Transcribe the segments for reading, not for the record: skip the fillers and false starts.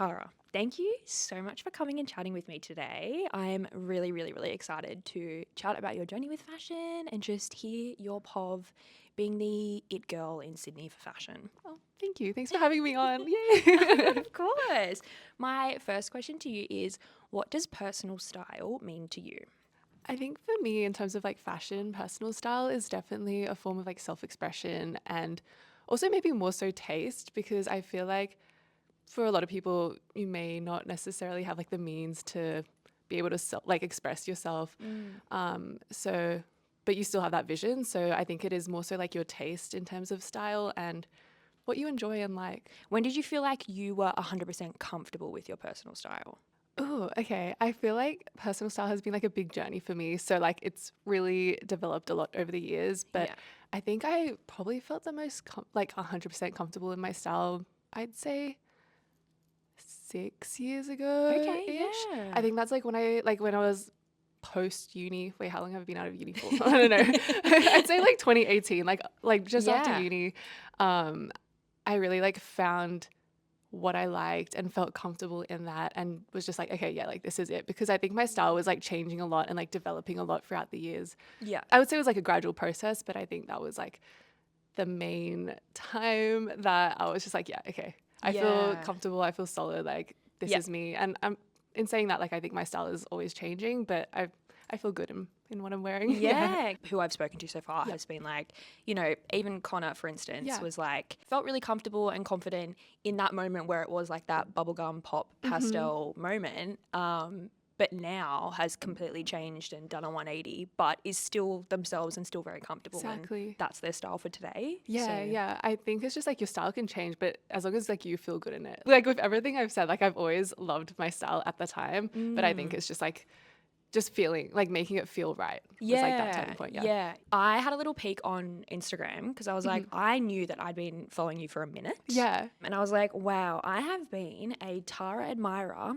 Tara, thank you so much for coming and chatting with me today. I'm really, really, really excited to chat about your journey with fashion and just hear your POV being the it girl in Sydney for fashion. Oh, thank you. Thanks for having me on. Yay. Of course. My first question to you is, what does personal style mean to you? I think for me, in terms of like fashion, personal style is definitely a form of like self-expression and also maybe more so taste, because I feel like for a lot of people, you may not necessarily have like the means to be able to like express yourself. So, but you still have that vision. So I think it is more so like your taste in terms of style and what you enjoy and like. When did you feel like you were 100% comfortable with your personal style? Oh, okay. I feel like personal style has been like a big journey for me. So like it's really developed a lot over the years, but Yeah. I think I probably felt the most like 100% comfortable in my style, I'd say 6 years ago Okay, ish. yeah. I think that's like when I was post uni. Wait, how long have I been out of uni for? I don't know. I'd say like 2018, like just after Yeah. uni. I really like found what I liked and felt comfortable in that and was just like, okay, yeah, like this is it. Because I think my style was like changing a lot and like developing a lot throughout the years. Yeah. I would say it was like a gradual process, but I think that was like the main time that I was just like, yeah, okay, I feel Yeah. comfortable, I feel solid, like this Yeah. is me. And I'm in saying that, like I think my style is always changing, but I feel good in what I'm wearing. Yeah. Who I've spoken to so far has been like, even Connor, for instance, Yeah. was like, felt really comfortable and confident in that moment where it was like that bubblegum pop pastel moment. But now has completely changed and done a 180, but is still themselves and still very comfortable. Exactly. And that's their style for today. Yeah, So, yeah. I think it's just like your style can change, but as long as like you feel good in it. Like with everything I've said, like I've always loved my style at the time, but I think it's just like just feeling like making it feel right was like that turning point. Yeah. Yeah. I had a little peek on Instagram because I was like, I knew that I'd been following you for a minute. Yeah. And I was like, wow, I have been a Tara admirer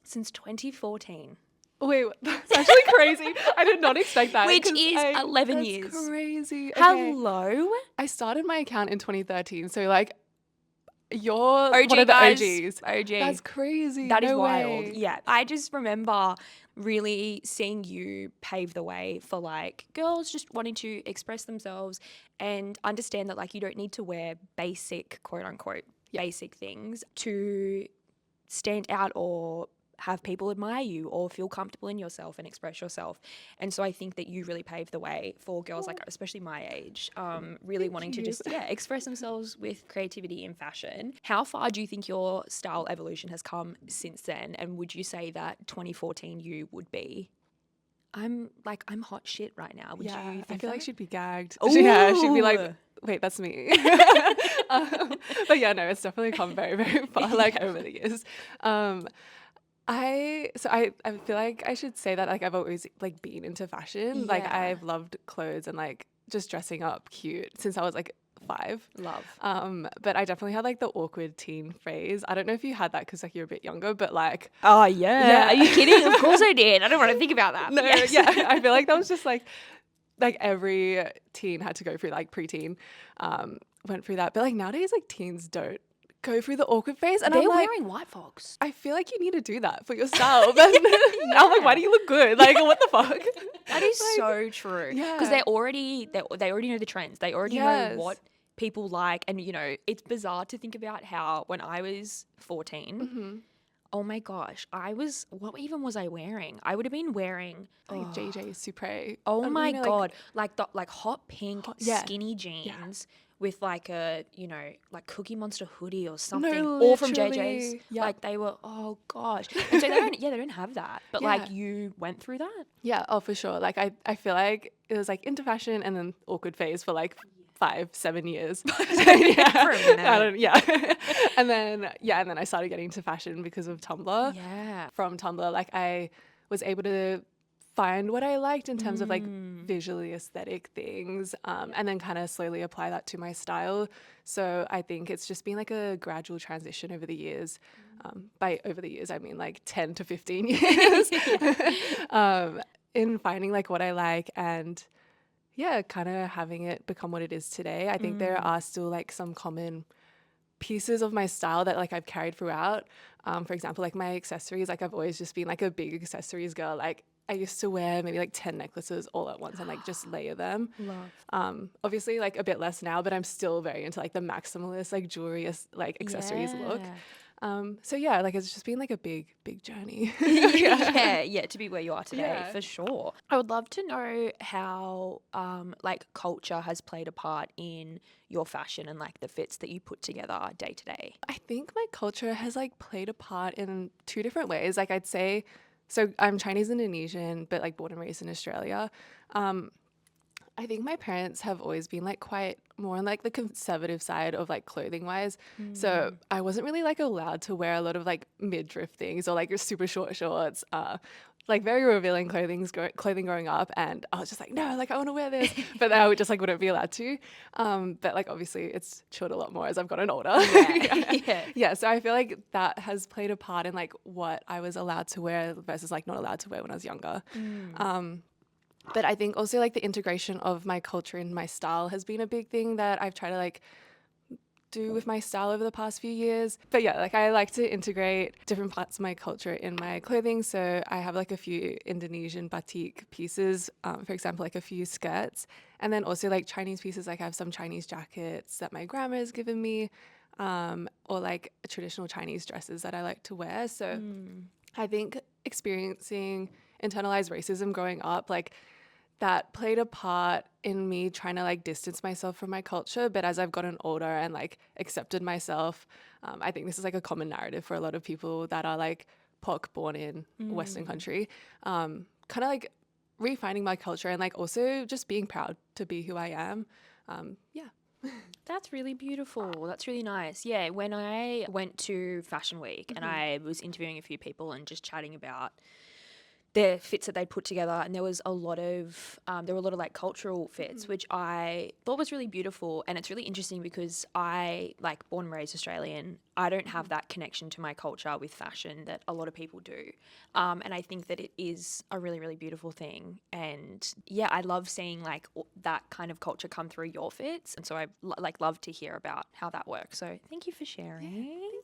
since 2014. Wait, that's actually crazy. I did not expect that. Which 'cause is 11 that's years. crazy. Okay. Hello? I started my account in 2013, so like you're OG one of the guys. OGs. OG. That's crazy. That is No wild. way. Yeah. I just remember really seeing you pave the way for like girls just wanting to express themselves and understand that like you don't need to wear basic, quote unquote, basic things to stand out or have people admire you or feel comfortable in yourself and express yourself. And so I think that you really paved the way for girls like especially my age, really Thank wanting to you. just express themselves with creativity in fashion. How far do you think your style evolution has come since then? And would you say that 2014 you would be? I'm hot shit right now. Would Yeah, you I think feel like that? she'd be gagged. Yeah, she'd be like, Ooh. wait, that's me. But yeah, no, it's definitely come very, very far, like over the years. I feel like I should say that like I've always like been into fashion. Like Yeah. I've loved clothes and like just dressing up cute since I was like 5. Love. But I definitely had like the awkward teen phase. I don't know if you had that because like you're a bit younger, but like Oh, yeah. Yeah. Are you kidding? Of course I did. I don't want to think about that. no, Yes. yeah, I feel like that was just like every teen had to go through like preteen, went through that. But like nowadays, like teens don't go through the awkward phase, and They're I'm like, wearing white fox. I feel like you need to do that for your style. But I'm like, why do you look good? Like, what the fuck? That is Like, so true. yeah. Because they already know the trends. They already know Yes. what people like. And, it's bizarre to think about how when I was 14, oh my gosh, what even was I wearing? I would have been wearing, Like JJ Supre. oh my you know, God, like hot pink yeah. skinny jeans. With like a, like Cookie Monster hoodie or something, No, or from literally. JJ's. Yep. Like they were, oh gosh. And so they don't have that. But like Yeah. you went through that. Yeah, oh, for sure. Like, I feel like it was like into fashion and then awkward phase for like 5-7 years. For a minute. And then I started getting into fashion because of Tumblr. Yeah. From Tumblr, like I was able to find what I liked in terms of like visually aesthetic things, and then kind of slowly apply that to my style. So I think it's just been like a gradual transition over the years. By over the years, I mean like 10 to 15 years in finding like what I like and kind of having it become what it is today. I think there are still like some common pieces of my style that like I've carried throughout. For example, like my accessories, like I've always just been like a big accessories girl. Like I used to wear maybe like 10 necklaces all at once and like just layer them. Love. Obviously like a bit less now, but I'm still very into like the maximalist like jewelry like accessories look. Yeah. So yeah, like it's just been like a big journey. Yeah, to be where you are today, Yeah. for sure. I would love to know how like culture has played a part in your fashion and like the fits that you put together day to day. I think my culture has like played a part in two different ways. Like I'd say, so I'm Chinese Indonesian, but like born and raised in Australia. I think my parents have always been like quite more on like the conservative side of like clothing wise. So I wasn't really like allowed to wear a lot of like midriff things or like super short shorts. Like very revealing clothing growing up, and I was just like, no, like I want to wear this, but I would just like wouldn't be allowed to. But like obviously it's chilled a lot more as I've gotten older. Yeah. Yeah. Yeah, so I feel like that has played a part in like what I was allowed to wear versus like not allowed to wear when I was younger. But I think also like the integration of my culture and my style has been a big thing that I've tried to like do with my style over the past few years. But yeah, like I like to integrate different parts of my culture in my clothing. So I have like a few Indonesian batik pieces, for example, like a few skirts, and then also like Chinese pieces. Like I have some Chinese jackets that my grandma has given me, or like traditional Chinese dresses that I like to wear. So I think experiencing internalized racism growing up, like that played a part in me trying to like distance myself from my culture. But as I've gotten older and like accepted myself, I think this is like a common narrative for a lot of people that are like POC born in a Western country, kind of like refining my culture and like also just being proud to be who I am. Yeah. That's really beautiful. That's really nice. Yeah, when I went to Fashion Week and I was interviewing a few people and just chatting about their fits that they'd put together, and there was a lot of there were a lot of like cultural fits, which I thought was really beautiful. And it's really interesting because I, like, born and raised Australian, I don't have that connection to my culture with fashion that a lot of people do, and I think that it is a really, really beautiful thing. And yeah, I love seeing like that kind of culture come through your fits, and so I like love to hear about how that works. So thank you for sharing.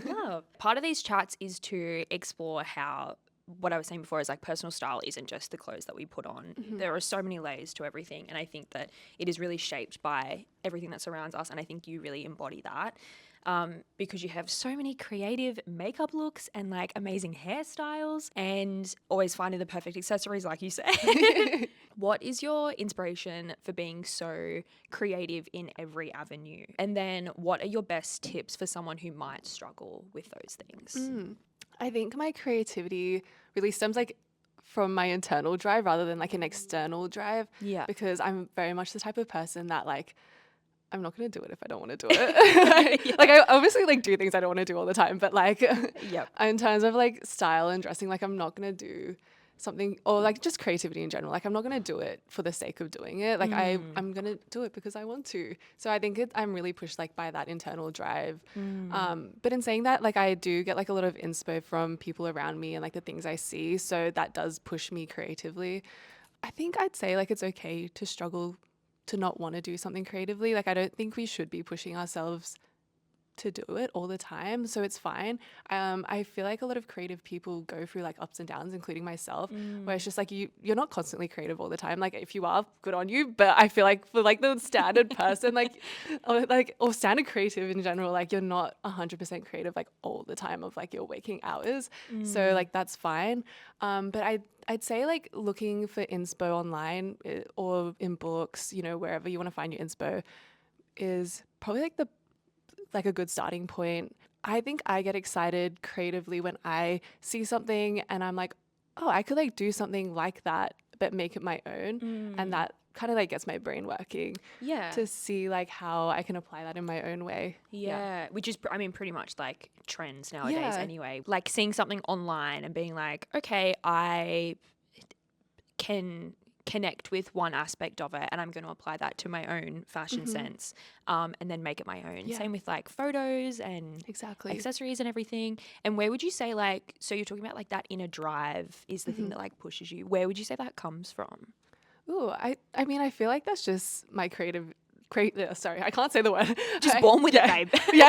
Love. Part of these chats is to explore how what I was saying before is like personal style isn't just the clothes that we put on. There are so many layers to everything. And I think that it is really shaped by everything that surrounds us. And I think you really embody that because you have so many creative makeup looks and like amazing hairstyles and always finding the perfect accessories, like you said. What is your inspiration for being so creative in every avenue? And then what are your best tips for someone who might struggle with those things? I think my creativity really stems like from my internal drive rather than like an external drive. Yeah. Because I'm very much the type of person that like I'm not gonna do it if I don't want to do it. Like I obviously like do things I don't want to do all the time, but like Yep. in terms of like style and dressing, like I'm not gonna do something or like just creativity in general. Like I'm not gonna do it for the sake of doing it. Like I'm gonna do it because I want to. So I think I'm really pushed like by that internal drive. But in saying that, like I do get like a lot of inspo from people around me and like the things I see. So that does push me creatively. I think I'd say like it's okay to struggle to not want to do something creatively. Like I don't think we should be pushing ourselves to do it all the time, so it's fine. I feel like a lot of creative people go through like ups and downs, including myself, where it's just like you're not constantly creative all the time. Like if you are, good on you, but I feel like for like the standard person, or standard creative in general, like you're not 100% creative like all the time of like your waking hours. So like that's fine. But I'd say like looking for inspo online or in books, you know, wherever you want to find your inspo is probably like a good starting point. I think I get excited creatively when I see something and I'm like, oh, I could like do something like that, but make it my own. And that kind of like gets my brain working. Yeah. To see like how I can apply that in my own way. Yeah, which is, I mean, pretty much like trends nowadays Yeah. anyway. Like seeing something online and being like, okay, I can connect with one aspect of it and I'm going to apply that to my own fashion sense and then make it my own. Yeah. Same with like photos and Exactly. accessories and everything. And where would you say like, so you're talking about like that inner drive is the thing that like pushes you. Where would you say that comes from? Ooh, I mean, I feel like that's just my creative sorry, I can't say the word. Just born with it, babe. Yeah.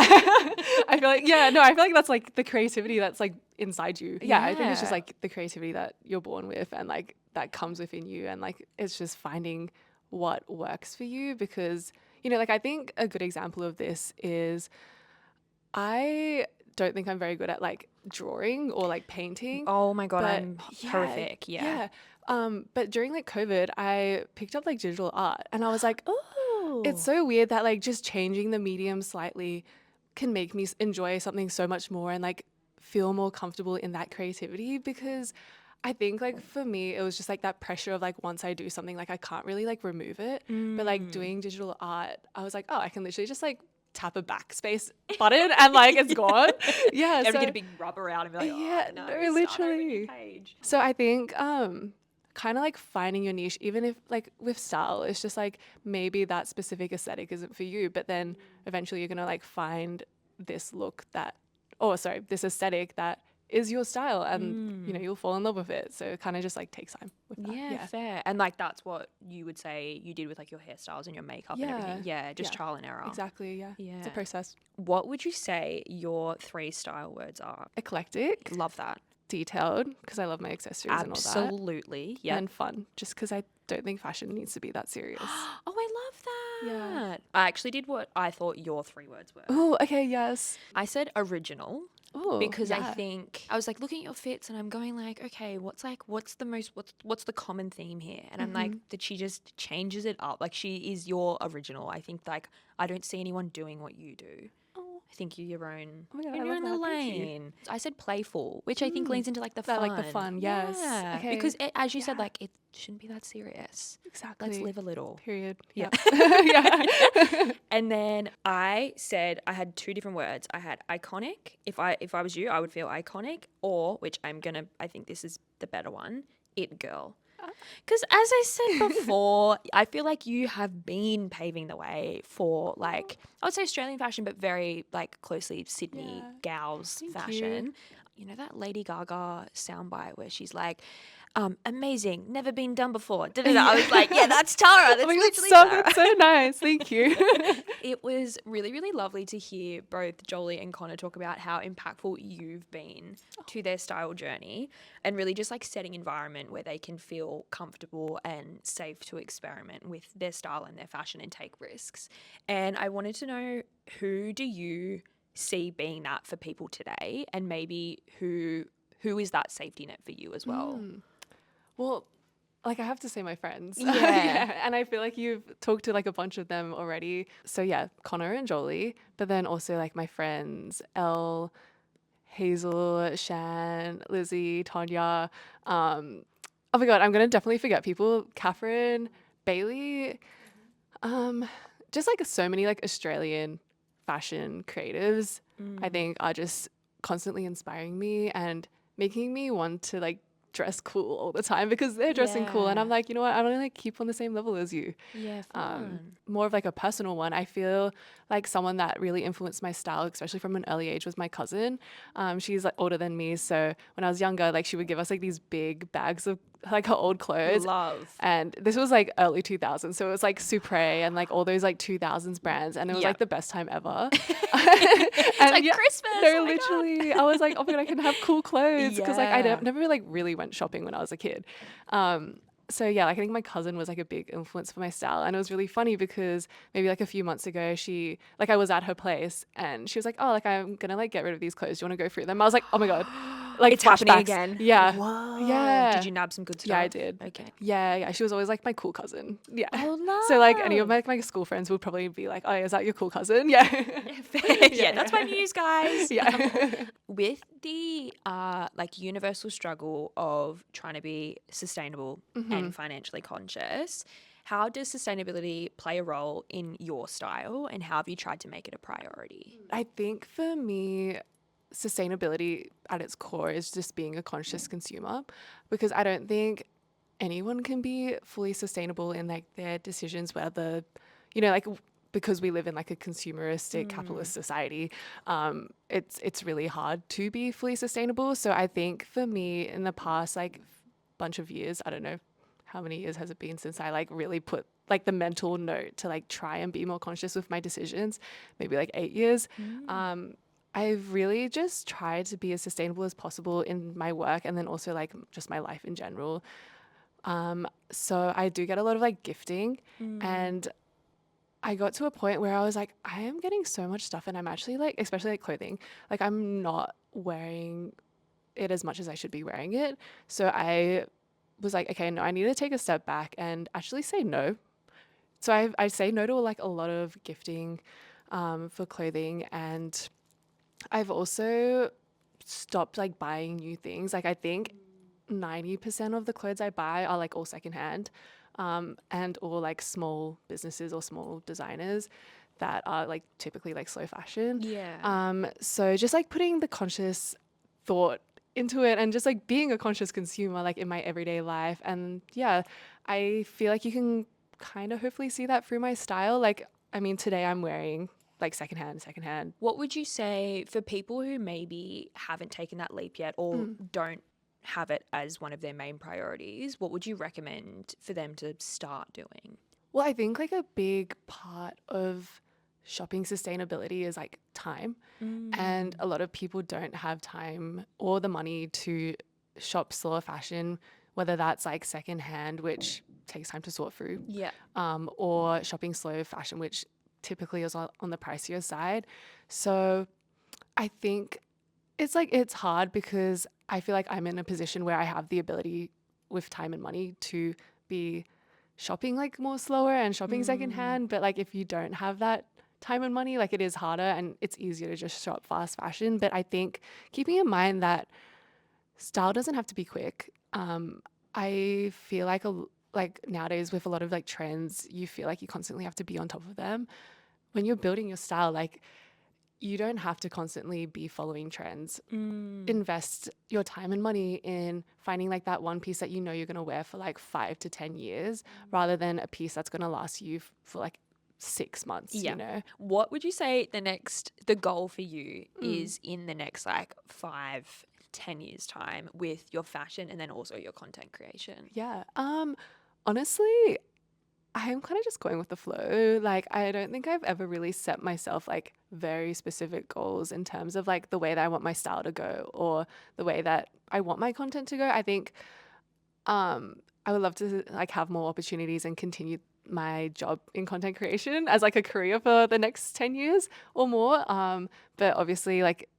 I feel like, yeah, no, I feel like that's like the creativity that's like inside you. Yeah, I think it's just Yeah. like the creativity that you're born with and like that comes within you. And like it's just finding what works for you because, you know, like I think a good example of this is I don't think I'm very good at like drawing or like painting. Oh my God, But I'm yeah, horrific. Yeah. yeah. But during like COVID, I picked up like digital art and I was like, it's Oh. so weird that like just changing the medium slightly can make me enjoy something so much more and like feel more comfortable in that creativity because I think like for me it was just like that pressure of like once I do something like I can't really like remove it. But like doing digital art, I was like, oh, I can literally just like tap a backspace button and like it's gone. Yeah. Ever get So a big rubber out and be like, yeah, oh no, no, start over, new literally. page. So I think kind of like finding your niche, even if like with style, it's just like maybe that specific aesthetic isn't for you, but then eventually you're gonna like find this look that, oh sorry, this aesthetic that is your style, and you know you'll fall in love with it. So it kind of just like takes time with that. Yeah, Yeah, fair. And like that's what you would say you did with like your hairstyles and your makeup and everything. Yeah, just yeah, trial and error. exactly. Yeah, it's a Yeah. process. What would you say your 3 style words are? Eclectic, Love that. detailed, because I love my accessories and all that, Absolutely. Yeah. and fun, just because I don't think fashion needs to be that serious. Oh, I love Yeah. that. I actually did what I thought your 3 words were. Oh, okay, yes. I said original Oh, because I yeah. think I was like looking at your fits and I'm going like, okay, what's the common theme here? And I'm like that she just changes it up. Like she is your original. I think like I don't see anyone doing what you do. Oh, I think you're your own. oh my God, I You're love in the that. Thank you. lane. I said playful, which I think leans into like the That, fun. like, the fun, yes. Yeah. Okay. Because as you said, Yeah. like it shouldn't be that serious. Exactly. Let's live a little. Period. Yeah. Yep. Yeah. And then I said I had 2 different words. I had iconic. If I was you, I would feel iconic, or which I think this is the better one, it girl. Because as I said before, I feel like you have been paving the way for like I would say Australian fashion, but very like closely Sydney Yeah. gals Thank fashion. You know that Lady Gaga soundbite where she's like, amazing, never been done before. Da-da-da. I was like, yeah, that's Tara. That's Oh my God, literally stop. Tara. That's so nice. Thank you. It was really, really lovely to hear both Jolie and Connor talk about how impactful you've been to their style journey and really just like setting environment where they can feel comfortable and safe to experiment with their style and their fashion and take risks. And I wanted to know, who do you see being that for people today, and maybe who is that safety net for you as well? Well, like I have to say my friends. Yeah. And I feel like you've talked to like a bunch of them already. So yeah, Connor and Jolie, but then also like my friends, Elle, Hazel, Shan, Lizzie, Tanya. Oh my God, I'm going to definitely forget people. Catherine, Bailey, just like so many like Australian fashion creatives, I think are just constantly inspiring me and making me want to like dress cool all the time because they're dressing cool and I'm Yeah. like, you know what, I want to like keep on the same level as you. Yeah, fun. More of like a personal one. I feel like someone that really influenced my style, especially from an early age, was my cousin. She's like older than me, so when I was younger, like she would give us like these big bags of like her old clothes. Love. And this was like early 2000s, so it was like Supre and like all those like 2000s brands, and it was Yeah. like the best time ever. It's And like yeah, Christmas. no, oh my God. literally, I was like, oh my God, I can have cool clothes because like I Yeah. never like really went shopping when I was a kid. So yeah, like I think my cousin was like a big influence for my style, and it was really funny because maybe like a few months ago, she like I was at her place and she was like, oh, like I'm gonna like get rid of these clothes. Do you want to go through them? I was like, oh my God, like It's happening flashbacks. again. Yeah, Whoa. yeah. Did you nab some good stuff? Yeah, I did. Okay. Yeah. She was always like my cool cousin. Yeah. Oh, So like any of love. my school friends would probably be like, oh, is that your cool cousin? Yeah. Yeah, that's my news, guys. Yeah. With the like universal struggle of trying to be sustainable and financially conscious, how does sustainability play a role in your style, and how have you tried to make it a priority? I think for me, sustainability at its core is just being a conscious consumer, because I don't think anyone can be fully sustainable in like their decisions, whether, you know, like because we live in like a consumeristic capitalist society, it's really hard to be fully sustainable. So I think for me in the past like bunch of years, I don't know how many years has it been since I like really put like the mental note to like try and be more conscious with my decisions, maybe like 8 years. I've really just tried to be as sustainable as possible in my work and then also like just my life in general. So I do get a lot of like gifting, and I got to a point where I was like, I am getting so much stuff and I'm actually like, especially like clothing, like I'm not wearing it as much as I should be wearing it. So I was like, okay, no, I need to take a step back and actually say no. So I say no to like a lot of gifting for clothing, and I've also stopped like buying new things. Like I think 90% of the clothes I buy are like all secondhand, and all like small businesses or small designers that are like typically like slow fashion. Yeah. So just like putting the conscious thought into it and just like being a conscious consumer like in my everyday life. And yeah, I feel like you can kind of hopefully see that through my style. Like, I mean, today I'm wearing like secondhand. What would you say for people who maybe haven't taken that leap yet or don't have it as one of their main priorities? What would you recommend for them to start doing? Well, I think like a big part of shopping sustainability is like time. And a lot of people don't have time or the money to shop slower fashion, whether that's like secondhand, which takes time to sort through, Yeah. or shopping slow fashion, which typically is on the pricier side. So I think it's hard because I feel like I'm in a position where I have the ability with time and money to be shopping like more slower and shopping secondhand. But like if you don't have that time and money, like it is harder and it's easier to just shop fast fashion. But I think keeping in mind that style doesn't have to be quick. I feel like like nowadays with a lot of like trends, you feel like you constantly have to be on top of them. When you're building your style, like you don't have to constantly be following trends. Invest your time and money in finding like that one piece that you know you're going to wear for like 5 to 10 years rather than a piece that's going to last you for like 6 months, Yeah. you know? What would you say the goal for you is in the next like 5, 10 years time with your fashion and then also your content creation? Yeah. Honestly, I am kind of just going with the flow. Like, I don't think I've ever really set myself like very specific goals in terms of like the way that I want my style to go or the way that I want my content to go. I think I would love to like have more opportunities and continue my job in content creation as like a career for the next 10 years or more. But obviously like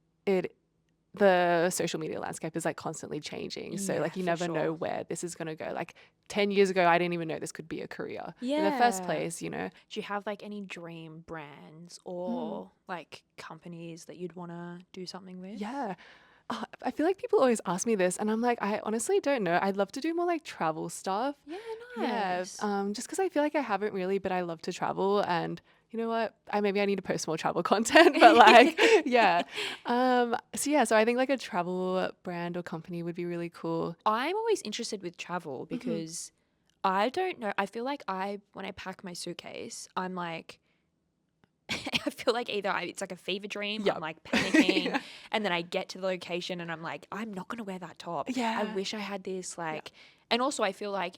the social media landscape is like constantly changing. So Yeah, like you for never know sure. where this is going to go. Like 10 years ago, I didn't even know this could be a career in the first Yeah. place, you know? Do you have like any dream brands or like companies that you'd want to do something with? Yeah. I feel like people always ask me this and I'm like, I honestly don't know. I'd love to do more like travel stuff. Yeah, Yeah. nice. Just because I feel like I haven't really, but I love to travel, and you know what? Maybe I need to post more travel content, but like, yeah. So I think like a travel brand or company would be really cool. I'm always interested with travel because I don't know. I feel like when I pack my suitcase, I'm like, I feel like it's like a fever dream. I'm Yep. like panicking, and then I get to the location and I'm like, I'm not gonna wear that top. I Yeah. wish I had this. Like, and also I feel like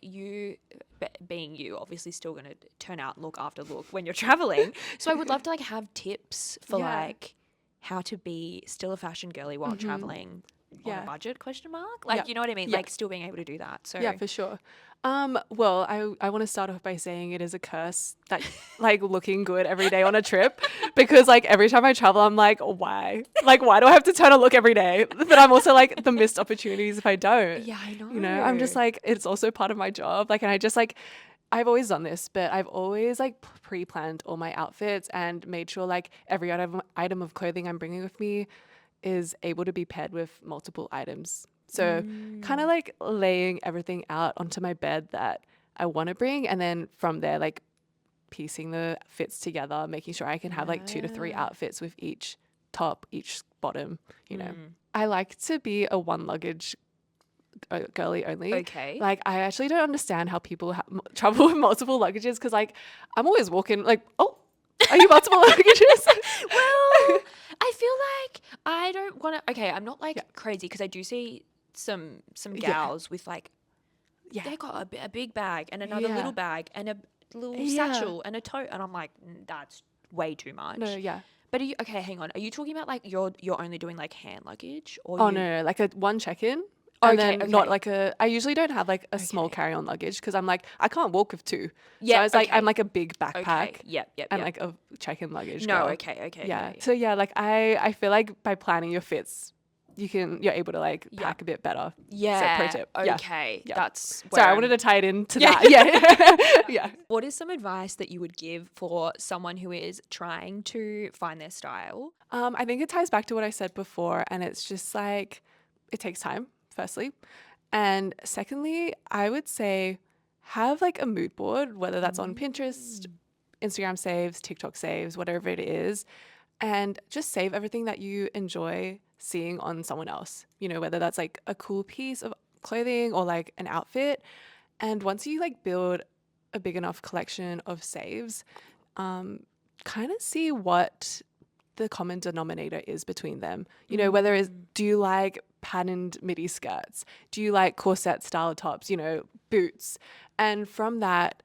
being you, obviously still gonna turn out look after look when you're traveling. So I would love to like have tips for Yeah. like how to be still a fashion girly while traveling on a Yeah. budget, question mark? Like, Yep. you know what I mean? Yeah. Like still being able to do that. So Yeah, for sure. Well, I want to start off by saying it is a curse that like looking good every day on a trip, because like every time I travel, I'm like, why? Like, why do I have to turn a look every day? But I'm also like the missed opportunities if I don't. yeah, I know. You know, I'm just like, it's also part of my job. Like, and I just like, I've always done this, but I've always like pre-planned all my outfits and made sure like every item of clothing I'm bringing with me is able to be paired with multiple items. So kind of like laying everything out onto my bed that I want to bring, and then from there like piecing the fits together, making sure I can have like 2 to 3 outfits with each top, each bottom, you know. I like to be a one luggage girly only. Okay. Like I actually don't understand how people travel with multiple luggages, because like I'm always walking like, oh, are you multiple luggages? Well, I feel like I don't want to. Okay, I'm not like crazy because I do see some Yeah. gals with like Yeah. they got a big bag and another Yeah. little bag and little Yeah. satchel and a tote, and I'm like, that's way too much. No, yeah. But are you okay? Hang on. Are you talking about like you're only doing like hand luggage, or Oh you? no, like a one check-in. And Okay, then not okay, like I usually don't have like a small okay. carry-on luggage because I'm like, I can't walk with two. So Yeah. I was like, I'm Okay. like a big Okay. backpack Yep. Yep. and Yep. like a check-in luggage No. girl. Okay. Okay. Yeah. Okay. So yeah, like I feel like by planning your fits, you're able to like Yeah. pack a bit better. So pro Yeah. tip. Yeah. Okay. Yeah. That's Sorry, where I wanted to tie it into Yeah. that. Yeah. Yeah. What is some advice that you would give for someone who is trying to find their style? I think it ties back to what I said before, and it's just like it takes time, firstly. And secondly, I would say have like a mood board, whether that's on Pinterest, Instagram saves, TikTok saves, whatever it is, and just save everything that you enjoy seeing on someone else. You know, whether that's like a cool piece of clothing or like an outfit. And once you like build a big enough collection of saves, kind of see what the common denominator is between them. You know, whether it's do you like patterned midi skirts? Do you like corset style tops? You know, boots. And from that,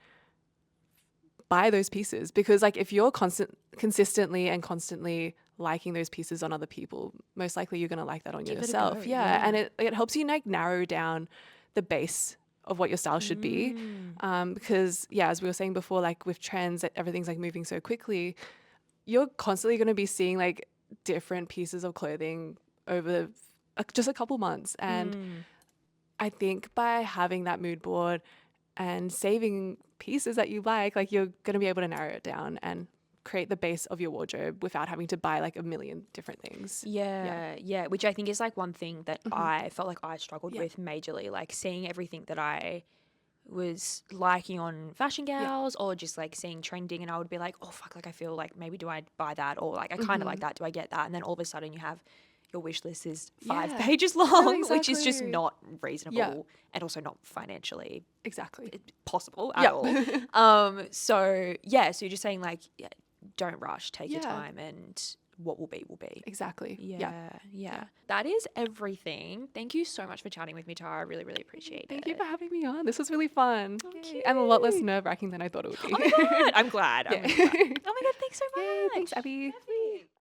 buy those pieces because like if you're consistently and constantly liking those pieces on other people, most likely you're going to like that on Give it a yourself. go, Yeah. yeah. And it helps you like narrow down the base of what your style should be. Because yeah, as we were saying before, like with trends, that everything's like moving so quickly, you're constantly going to be seeing like different pieces of clothing over just a couple months. And I think by having that mood board and saving pieces that you like you're going to be able to narrow it down and create the base of your wardrobe without having to buy like a million different things. Yeah, which I think is like one thing that I felt like I struggled Yeah. with majorly, like seeing everything that I was liking on fashion gals or just like seeing trending, and I would be like, oh fuck, like I feel like maybe do I buy that, or like I kind of like that, do I get that? And then all of a sudden you have your wish list is 5 Yeah. pages long, which is just exactly. not reasonable Yeah. and also not financially Exactly. possible at Yeah. all. So yeah, so you're just saying like, yeah, don't rush, take your Yeah. time, and what will be will be. Exactly. Yeah. That is everything. Thank you so much for chatting with me, Tara. I really, really appreciate Thank it. you for having me on. This was really fun. Yay. And a lot less nerve-wracking than I thought it would be. Oh my god, I'm glad. Yeah. I'm really glad. Oh my god, thanks so much. Yay, thanks, Abby.